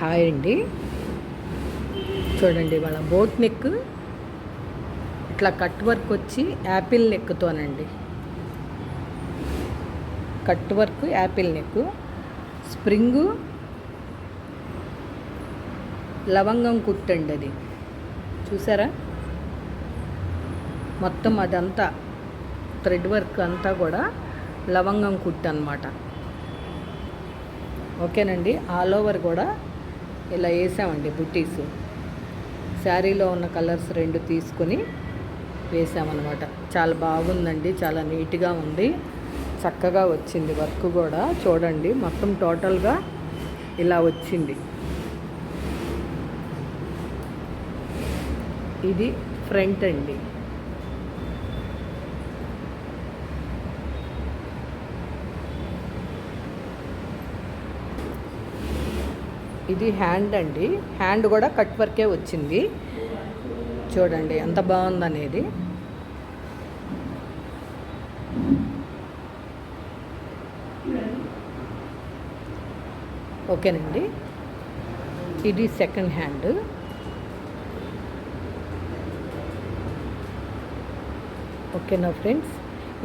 Hi అండి. చూడండి వాళ్ళ బోట్ నెక్ ఇట్లా కట్ వర్క్ వచ్చి యాపిల్ నెక్తోనండి. Cut work apple neck, spring లవంగం కుట్టండి. అది చూసారా, మొత్తం అదంతా థ్రెడ్ వర్క్ అంతా కూడా లవంగం కుట్టు అన్నమాట. ఓకేనండి. ఆల్ ఓవర్ కూడా ఇలా వేసామండి బుట్టీస్. శారీలో ఉన్న కలర్స్ 2 తీసుకొని వేసామన్నమాట. చాలా బాగుందండి, చాలా నీట్గా ఉంది, చక్కగా వచ్చింది వర్క్ కూడా. చూడండి మొత్తం టోటల్గా ఇలా వచ్చింది. ఇది ఫ్రంట్ అండి. ఇది హ్యాండ్ అండి. హ్యాండ్ కూడా కట్ వర్కే వచ్చింది. చూడండి ఎంత బాగుందనేది. ఓకేనండి. ఇది సెకండ్ హ్యాండ్. ఓకేనా ఫ్రెండ్స్,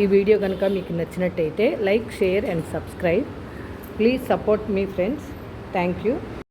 ఈ వీడియో కనుక మీకు నచ్చినట్టయితే like, share and subscribe. Please support me friends. Thank you.